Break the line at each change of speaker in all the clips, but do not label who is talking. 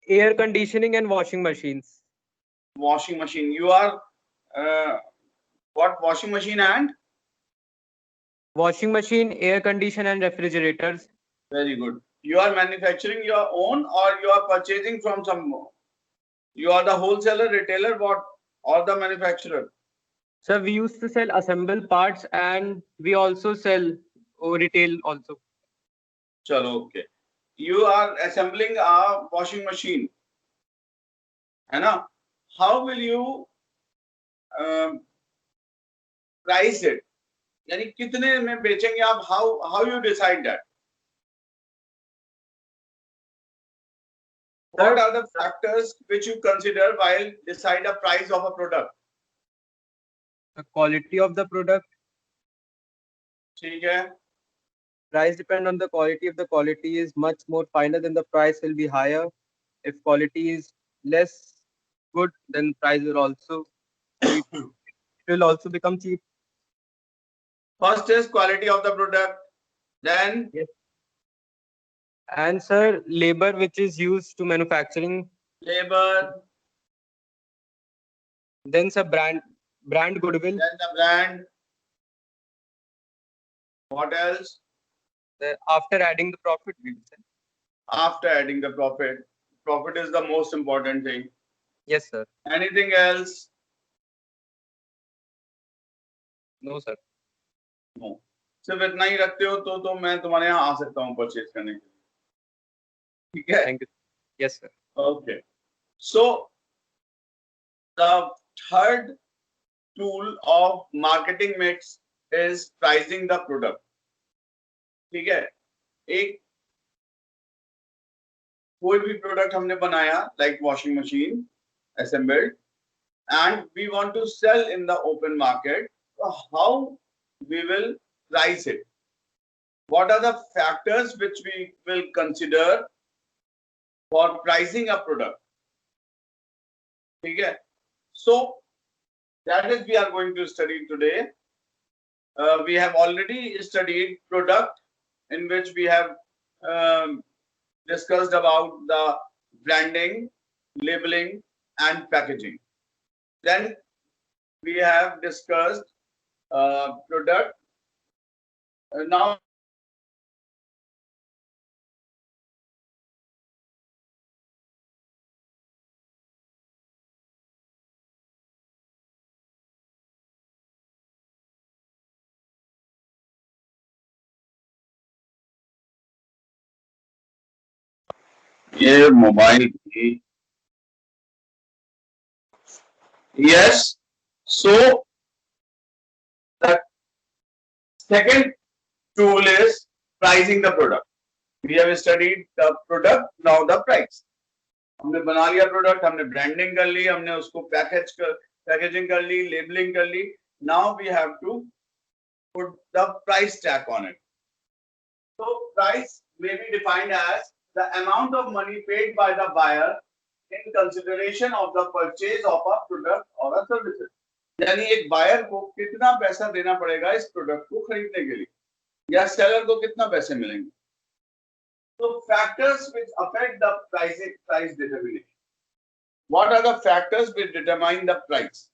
Air conditioning and washing machines.
Washing machine. You are what? Washing machine and?
Washing machine, air condition and refrigerators.
Very good. You are manufacturing your own or you are purchasing from some? You are the wholesaler, retailer, what? Or the manufacturer?
So we used to sell assemble parts and we also sell retail also.
Chalo, okay. You are assembling a washing machine, है ना? How will you price it? यानी कितने में बेचेंगे आप? How you decide that? What are the factors which you consider while decide a price of a product?
The quality of the product.
ठीक है.
Price depend on the quality. If the quality is much more finer, then the price will be higher. If quality is less good, then price will also it will also become cheap.
First is quality of the product, then
Yes. And sir, labor which is used to manufacturing.
labor,
Then sir, brand goodwill.
then the brand. What else?
After adding the profit, we will sell.
After adding the profit. Profit is the most important thing.
Yes, sir.
Anything else?
No, sir.
No. सिर्फ इतना ही रखते हो तो मैं तुम्हारे यहाँ आ सकता हूँ परचेज करने के लिए. ठीक है?
Thank you. Yes, sir.
Okay. So the third tool of marketing mix is pricing the product. ठीक है? एक कोई भी प्रोडक्ट हमने बनाया like washing machine assembled and we want to sell in the open market. So how we will price it? What are the factors which we will consider for pricing a product? Okay. So that is we are going to study today. We have already studied product in which we have discussed about the branding, labeling and packaging. Then we have discussed product. Now ये mobile की. Yes. So the second tool is pricing the product. We have studied the product, now the price. हमने बना लिया product, हमने branding कर ली, हमने उसको packaging कर ली, लेबलिंग कर ली. Now we have to put the price tag on it. So price may be defined as the amount of money paid by the buyer in consideration of the purchase of a product or a services. यानी एक buyer को कितना पैसा देना पड़ेगा इस product को खरीदने के लिए या सेलर को कितना पैसे मिलेंगे. So factors which affect the price determination. What are the factors which determine the price?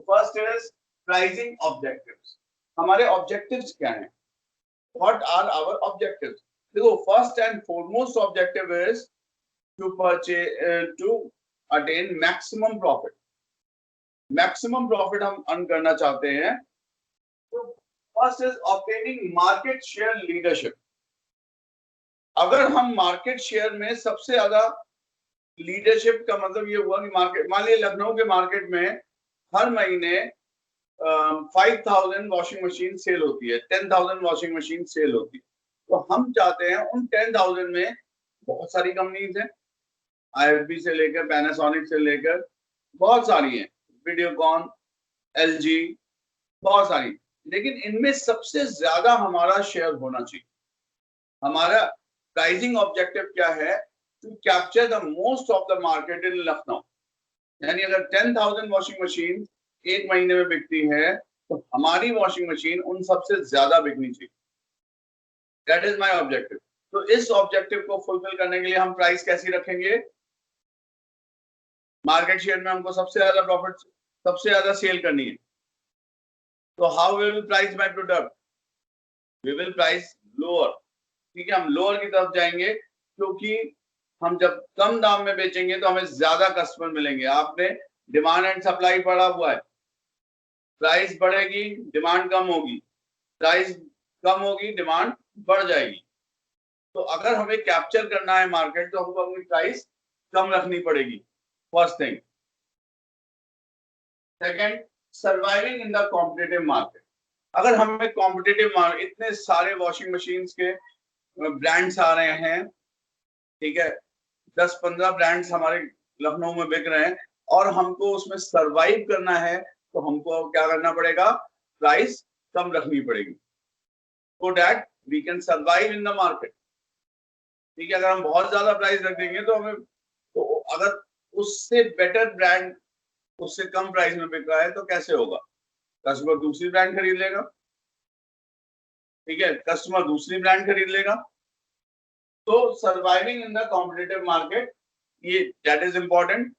First is pricing objectives. हमारे objectives क्या हैं? What are our objectives? देखो, first and foremost objective is to purchase to attain maximum profit. Maximum profit हम earn करना चाहते हैं. So first is obtaining market share leadership. अगर हम मार्केट शेयर में सबसे ज्यादा लीडरशिप का मतलब ये हुआ कि मार्केट, मान लीजिए लखनऊ के मार्केट में हर महीने 5,000 वॉशिंग मशीन सेल होती है, 10,000 वॉशिंग मशीन सेल होती है. तो हम चाहते हैं उन 10,000 में बहुत सारी कंपनीज हैं, IFB से लेकर पैनासोनिक से लेकर बहुत सारी हैं, वीडियोकॉन, LG, बहुत सारी, लेकिन इनमें सबसे ज्यादा हमारा शेयर होना चाहिए. हमारा प्राइसिंग ऑब्जेक्टिव क्या है? To capture the most of the market in Lucknow. यानी अगर 10,000 वॉशिंग मशीन एक महीने में बिकती है तो हमारी वॉशिंग मशीन उन सबसे ज्यादा बिकनी चाहिए. That is my objective. तो इस ऑब्जेक्टिव को फुलफिल करने के लिए हम प्राइस कैसी रखेंगे? मार्केट शेयर में हमको सबसे ज्यादा प्रॉफिट, सबसे ज्यादा सेल करनी है, तो how we will price my product? We will price lower. ठीक है, हम लोअर की तरफ जाएंगे, क्योंकि हम जब कम दाम में बेचेंगे तो हमें ज्यादा कस्टमर मिलेंगे। आपने डिमांड एंड सप्लाई पढ़ा हुआ है, प्राइस बढ़ेगी डिमांड कम होगी, प्राइस कम होगी डिमांड बढ़ जाएगी। तो अगर हमें कैप्चर करना है मार्केट, तो हमको अपनी प्राइस कम रखनी पड़ेगी, first thing. Second, surviving in the competitive market. अगर हमें कॉम्पिटिटिव मार्केट, इतने सारे वॉशिंग मशीन्स के ब्रांड्स आ रहे हैं, ठीक है, 10-15 ब्रांड्स हमारे लखनऊ में बिक रहे हैं, और हमको उसमें सरवाइव करना है, तो हमको क्या करना पड़ेगा? प्राइस कम रखनी पड़ेगी, so that we can survive in the market। ठीक है, अगर हम बहुत ज्यादा प्राइस रख देंगे तो हमें, तो अगर उससे बेटर ब्रांड उससे कम प्राइस में बिक रहा है तो कैसे होगा? कस्टमर दूसरी ब्रांड खरीद लेगा। ठीक है, कस्टमर दूसरी ब्रांड खरीद लेगा। तो surviving in the competitive market, ये दैट इज इंपॉर्टेंट।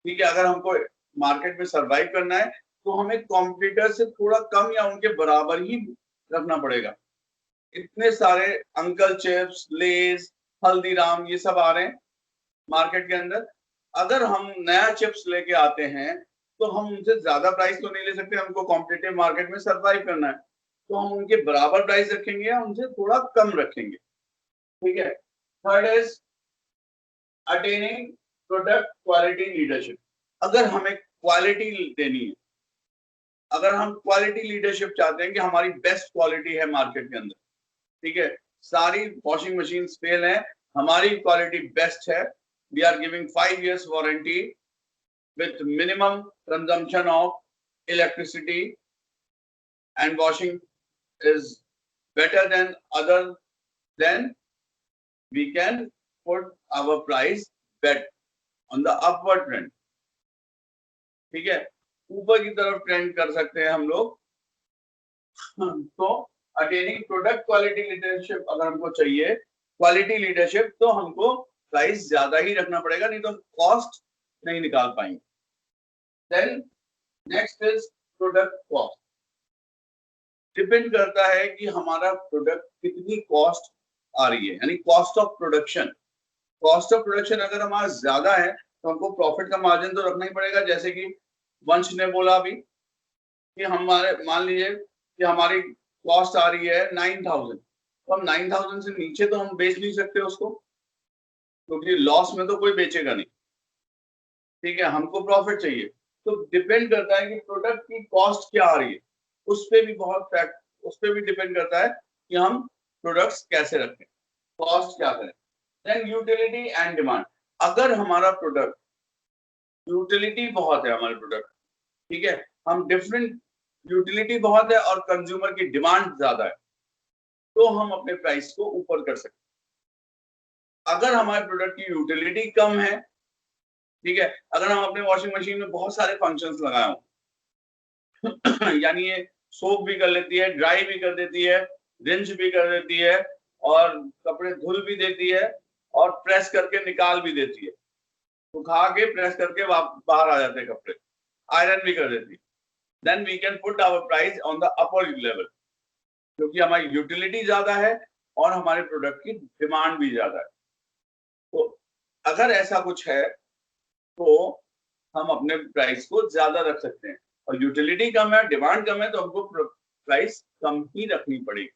ठीक है, अगर हमको मार्केट में सर्वाइव करना है तो हमें कॉम्पिटिटर से थोड़ा कम या उनके बराबर ही रखना पड़ेगा। इतने सारे अंकल चिप्स, लेज, हल्दीराम, ये सब आ रहे हैं मार्केट के अंदर। अगर हम नया चिप्स लेके आते हैं तो हम उनसे ज्यादा प्राइस तो नहीं ले सकते, हमको कॉम्पिटिटिव मार्केट में सर्वाइव करना है, तो हम उनके बराबर प्राइस रखेंगे या उनसे थोड़ा कम रखेंगे। ठीक है। Third is attaining product quality leadership. अगर हमें क्वालिटी देनी है, अगर हम क्वालिटी लीडरशिप चाहते हैं कि हमारी बेस्ट क्वालिटी है मार्केट के अंदर, ठीक है, सारी वॉशिंग मशीन फेल है, हमारी क्वालिटी बेस्ट है, we are giving 5 years warranty with minimum consumption of electricity and washing is better than other, then we can put our price bet on the upward trend। ठीक है, ऊपर की तरफ trend कर सकते हैं हम लोग। तो अटेनिंग प्रोडक्ट क्वालिटी लीडरशिप अगर हमको चाहिए, क्वालिटी लीडरशिप, तो हमको प्राइस ज्यादा ही रखना पड़ेगा, नहीं तो कॉस्ट नहीं निकाल पाएंगे। Then next is product cost. Depend करता है कि हमारा प्रोडक्ट कितनी कॉस्ट आ रही है, यानी cost of production. Cost of production अगर हमारा ज्यादा है तो हमको प्रॉफिट का मार्जिन तो रखना ही पड़ेगा। जैसे कि वंश ने बोला अभी कि हमारे, मान लीजिए कि हमारी कॉस्ट आ रही है 9000, तो हम 9000 से नीचे तो हम बेच नहीं सकते उसको, क्योंकि लॉस में तो कोई बेचेगा नहीं। ठीक है, हमको प्रॉफिट चाहिए। तो डिपेंड करता है कि प्रोडक्ट की कॉस्ट क्या आ रही है, उस पे भी बहुत फैक्ट, उस पे भी डिपेंड करता है कि हम प्रोडक्ट्स कैसे रखें, कॉस्ट क्या करें। Then utility and demand. अगर हमारा प्रोडक्ट यूटिलिटी बहुत है, हमारे प्रोडक्ट, ठीक है, हम डिफरेंट, यूटिलिटी बहुत है और कंज्यूमर की डिमांड ज्यादा है, तो हम अपने प्राइस को ऊपर कर सकते हैं। अगर हमारे प्रोडक्ट की यूटिलिटी कम है, ठीक है, अगर हम अपने वॉशिंग मशीन में बहुत सारे फंक्शंस लगाए हों यानी ये सोप भी कर लेती है, ड्राई भी कर देती है, रिंच भी कर देती है, और कपड़े धुल भी देती है, और प्रेस करके निकाल भी देती है, सुखा के प्रेस करके बाहर आ जाते हैं कपड़े, आयरन भी कर देती है, then we can put our price on the upper level, क्योंकि हमारी यूटिलिटी ज्यादा है और हमारे प्रोडक्ट की डिमांड भी ज्यादा है। तो अगर ऐसा कुछ है तो हम अपने प्राइस को ज्यादा रख सकते हैं, और यूटिलिटी कम है, डिमांड कम है, तो हमको प्राइस कम ही रखनी पड़ेगी।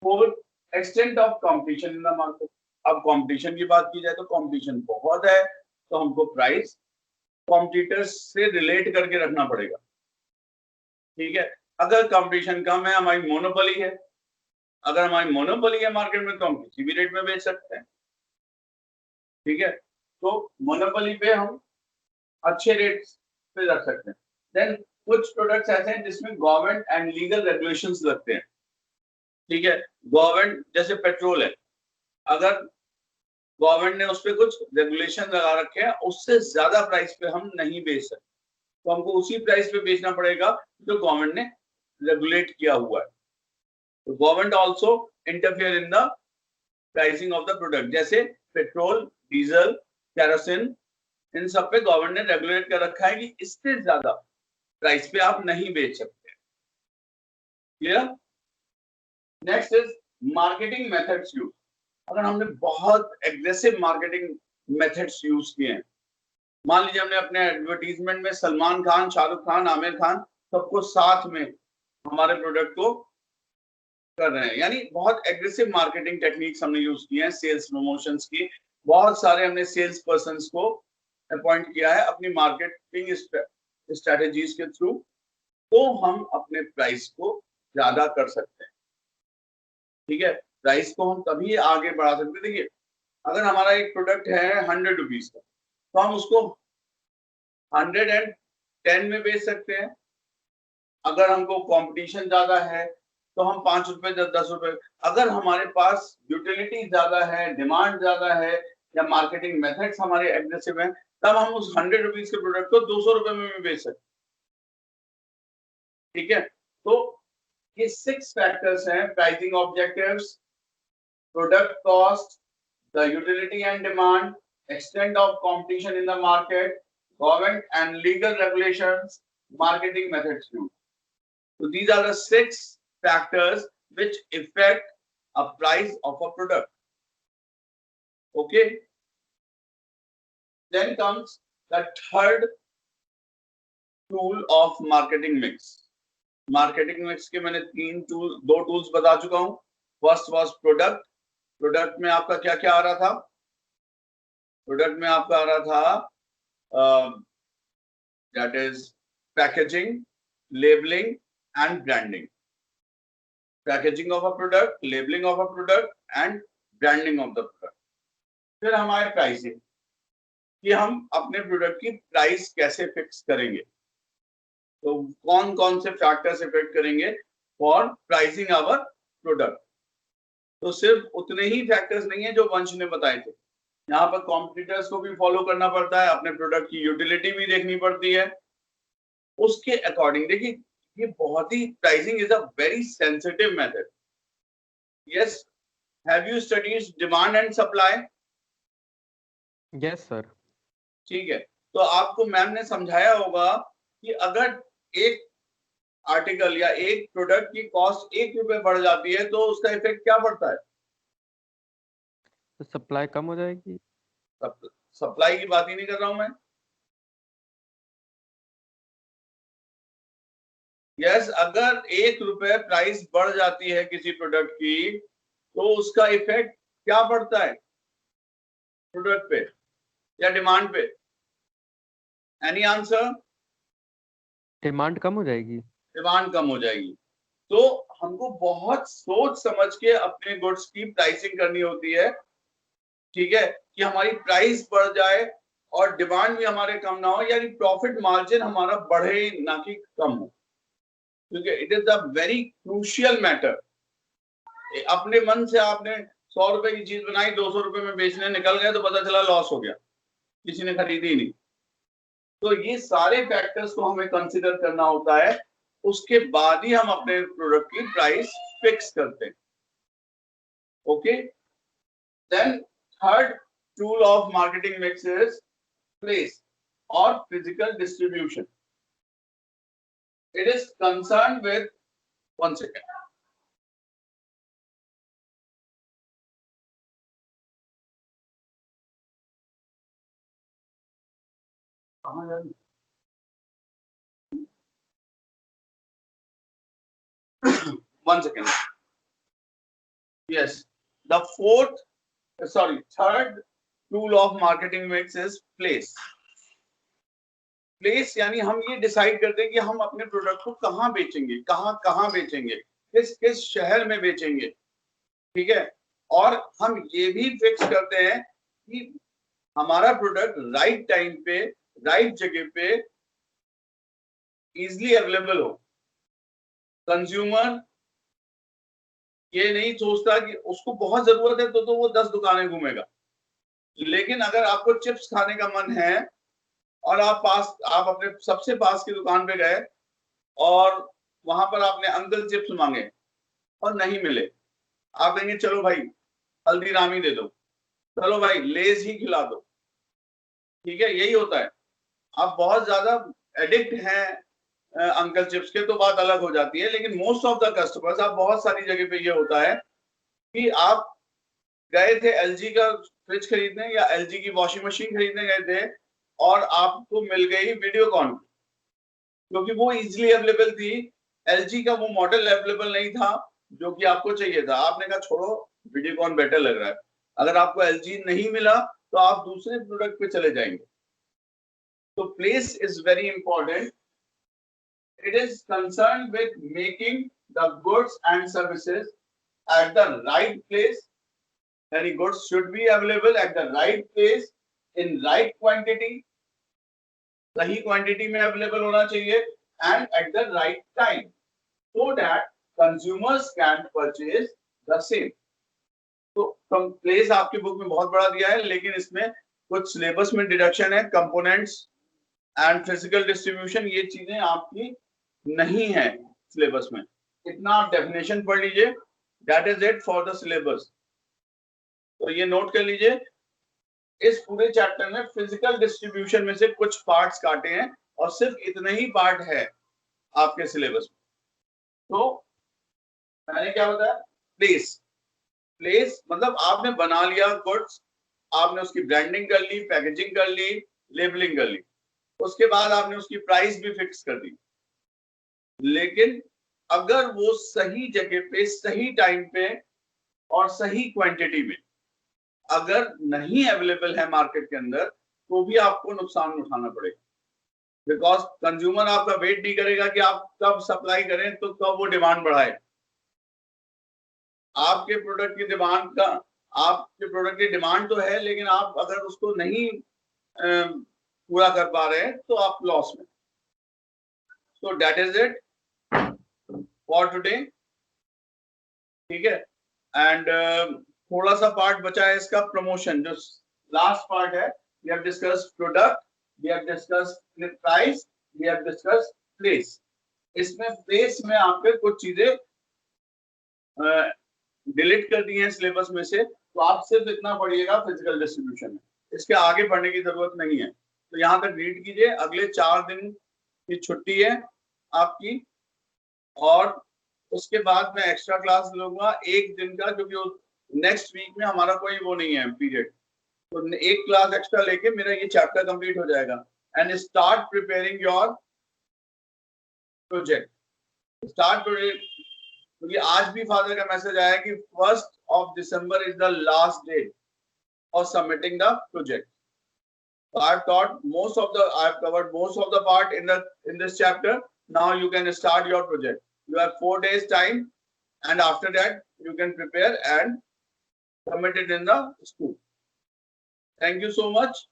Fourth, extent of competition in the market. अब कंपटीशन की बात की जाए तो कंपटीशन बहुत है, तो हमको प्राइस कॉम्पिटिटर्स से रिलेट करके रखना पड़ेगा। ठीक है, अगर कंपटीशन कम है, हमारी मोनोपोली है, अगर हमारी मोनोपोली है मार्केट में, तो हम किसी भी रेट में बेच सकते हैं। ठीक है, तो मोनोपोली पे हम अच्छे रेट पे रख सकते हैं। देन कुछ प्रोडक्ट्स ऐसे हैं जिसमें गवर्नमेंट एंड लीगल रेगुलेशंस लगते हैं। ठीक है, गवर्नमेंट, जैसे पेट्रोल है, अगर गवर्नमेंट ने उस पर कुछ रेगुलेशन लगा रखे हैं, उससे ज्यादा प्राइस पे हम नहीं बेच सकते, तो हमको उसी प्राइस पे बेचना पड़ेगा जो गवर्नमेंट ने रेगुलेट किया हुआ है। तो government also interfere in the pricing of the product. जैसे पेट्रोल, डीजल, केरोसिन, इन सब पे गवर्नमेंट ने रेगुलेट कर रखा है कि इससे ज्यादा प्राइस पे आप नहीं बेच सकते। Clear? Next is marketing methods use. अगर हमने बहुत एग्रेसिव मार्केटिंग मेथड्स यूज किए हैं, मान लीजिए हमने अपने एडवर्टीजमेंट में सलमान खान, शाहरुख खान, आमिर खान सबको साथ में हमारे प्रोडक्ट को कर रहे हैं, यानी बहुत एग्रेसिव मार्केटिंग टेक्निक्स हमने यूज किए हैं, सेल्स प्रमोशंस की। बहुत सारे हमने सेल्स पर्सन को अपॉइंट किया है अपनी मार्केटिंग स्ट्रेटेजीज के थ्रू, तो हम अपने प्राइस को ज्यादा कर सकते हैं। ठीक है, प्राइस को हम तभी आगे बढ़ा सकते हैं। देखिए, अगर हमारा एक प्रोडक्ट है 100 रुपीज का, तो हम उसको 110 में बेच सकते हैं। अगर हमको कंपटीशन ज्यादा है तो हम 5 रुपए, 10 रुपए। अगर हमारे पास यूटिलिटी ज्यादा है, डिमांड ज्यादा है, या मार्केटिंग मेथड्स हमारे एग्रेसिव हैं, तब हम उस 100 रुपीज के प्रोडक्ट को 200 रुपए में भी बेच सकते हैं। ठीक है, तो ये 6 फैक्टर्स हैं: pricing objectives, product cost, the utility and demand, extent of competition in the market, government and legal regulations, marketing methods used. So these are the 6 factors which affect a price of a product. Okay. Then comes the third tool of marketing mix. Marketing mix के मैंने 2 tools बता चुका हूँ. First was product. Product में आपका क्या क्या आ रहा था? प्रोडक्ट में आपका आ रहा था that is packaging, labelling and branding. Packaging of a product, labelling of a product and branding of the product. फिर हमारे प्राइसिंग, कि हम अपने प्रोडक्ट की प्राइस कैसे फिक्स करेंगे, तो कौन कौन से फैक्टर्स इफेक्ट करेंगे फॉर प्राइसिंग आवर प्रोडक्ट। तो सिर्फ उतने ही फैक्टर्स नहीं है जो वंश ने बताए थे, यहाँ पर कॉम्पिटिटर्स को भी फॉलो करना पड़ता है, अपने प्रोडक्ट की यूटिलिटी भी देखनी पड़ती है, उसके अकॉर्डिंग। देखिए, ये बहुत ही, pricing is a very sensitive method. Yes, have you studied demand and supply?
Yes sir.
ठीक है, तो आपको मैम ने समझाया होगा कि अगर एक आर्टिकल या एक प्रोडक्ट की कॉस्ट 1 रुपए बढ़ जाती है तो उसका इफेक्ट क्या पड़ता है?
तो सप्लाई कम हो जाएगी।
सप्लाई की बात ही नहीं कर रहा हूं मैं। यस, अगर 1 रुपए प्राइस बढ़ जाती है किसी प्रोडक्ट की, तो उसका इफेक्ट क्या पड़ता है प्रोडक्ट पे या डिमांड पे? Any answer?
डिमांड कम हो जाएगी।
डिमांड कम हो जाएगी। तो हमको बहुत सोच समझ के अपने गुड्स की प्राइसिंग करनी होती है। ठीक है, कि हमारी प्राइस बढ़ जाए और डिमांड भी हमारे कम ना हो, यानी प्रॉफिट मार्जिन हमारा बढ़े ना कि कम हो, क्योंकि it is a very crucial matter. अपने मन से आपने 100 रुपए की चीज बनाई, 200 रुपए में बेचने निकल गए तो पता चला लॉस हो गया, किसी ने खरीदी ही नहीं। तो ये सारे फैक्टर्स को हमें कंसिडर करना होता है, उसके बाद ही हम अपने प्रोडक्ट की प्राइस फिक्स करते हैं। Okay, then third tool of marketing mix is place और physical distribution. It is concern with, one second, one second. Yes, the third tool of marketing mix is place. Place यानी हम ये decide करते हैं कि हम अपने प्रोडक्ट को कहाँ बेचेंगे, कहाँ बेचेंगे, किस शहर में बेचेंगे। ठीक है, और हम ये भी फिक्स करते हैं कि हमारा प्रोडक्ट राइट टाइम पे, राइट जगह पे इजिली अवेलेबल हो। कंज्यूमर ये नहीं सोचता कि उसको बहुत जरूरत है तो वो 10 दुकानें घूमेगा, लेकिन अगर आपको चिप्स खाने का मन है और आप अपने सबसे पास की दुकान पे गए और वहां पर आपने अंकल चिप्स मांगे और नहीं मिले, आप कहेंगे चलो भाई हल्दीरामी दे दो, चलो भाई लेज ही खिला दो, ठीक है, यही होता है। आप बहुत ज्यादा एडिक्ट हैं अंकल चिप्स के तो बात अलग हो जाती है, लेकिन मोस्ट ऑफ द कस्टमर्स, आप बहुत सारी जगह पे ये होता है कि आप गए थे एलजी का फ्रिज खरीदने या एलजी की वॉशिंग मशीन खरीदने गए थे और आपको मिल गई वीडियोकॉन, क्योंकि वो इजीली अवेलेबल थी। एलजी का वो मॉडल अवेलेबल नहीं था जो कि आपको चाहिए था, आपने कहा छोड़ो वीडियोकॉन बेटर लग रहा है। अगर आपको एलजी नहीं मिला तो आप दूसरे प्रोडक्ट पे चले जाएंगे। तो place is very important. It is concerned with making the goods and services at the right place. Any goods should be available at the right place in right quantity. सही क्वांटिटी में available होना चाहिए and at the right time so that consumers can purchase the same. तो place आपकी book में बहुत बड़ा दिया है, लेकिन इसमें कुछ सिलेबस में डिडक्शन है, कंपोनेंट्स एंड फिजिकल डिस्ट्रीब्यूशन, ये चीजें आपकी नहीं है सिलेबस में। इतना आप डेफिनेशन पढ़ लीजिए, that is it for the syllabus. तो ये नोट कर लीजिए, इस पूरे चैप्टर में फिजिकल डिस्ट्रीब्यूशन में से कुछ पार्ट्स काटे हैं और सिर्फ इतने ही पार्ट है आपके सिलेबस में। तो मैंने क्या बताया, प्लेस। प्लेस मतलब आपने बना लिया गुड्स, आपने उसकी ब्रांडिंग कर ली, पैकेजिंग कर ली, लेबलिंग कर ली, उसके बाद आपने उसकी प्राइस भी फिक्स कर दी। लेकिन अगर वो सही जगह पे सही टाइम पे और सही क्वांटिटी में अगर नहीं अवेलेबल है मार्केट के अंदर, तो भी आपको नुकसान उठाना पड़ेगा, बिकॉज कंज्यूमर आपका वेट नहीं करेगा कि आप कब सप्लाई करें तो कब वो डिमांड बढ़ाए। आपके प्रोडक्ट की डिमांड का, आपके प्रोडक्ट की डिमांड तो है, लेकिन आप अगर उसको नहीं पूरा कर पा रहे हैं तो आप लॉस में। So that is it for today, ठीक है। एंड थोड़ा सा पार्ट बचा है इसका, प्रमोशन, जो लास्ट पार्ट है। We have discussed product, we have discussed price, we have discussed place. इसमें प्लेस में आपके कुछ चीजें डिलीट कर दी हैं सिलेबस में से, तो आप सिर्फ इतना पढ़िएगा फिजिकल डिस्ट्रीब्यूशन में, इसके आगे पढ़ने की जरूरत नहीं है। तो यहाँ तक रीड कीजिए, अगले 4 दिन की छुट्टी है आपकी, और उसके बाद मैं एक्स्ट्रा क्लास लूंगा 1 दिन का, क्योंकि नेक्स्ट वीक में हमारा कोई वो नहीं है पीरियड, तो 1 क्लास एक्स्ट्रा लेके मेरा ये चैप्टर कंप्लीट हो जाएगा। And start preparing your project, start, क्योंकि आज भी फादर का मैसेज आया कि 1 December is the last date for submitting the project. So I've taught most of the, I've covered most of the part in this chapter. Now you can start your project. You have 4 days time, and after that you can prepare and submit it in the school. Thank you so much.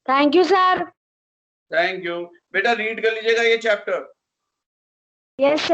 Thank you sir.
Thank you. बेटा read कर लीजिएगा ये chapter.
Yes sir.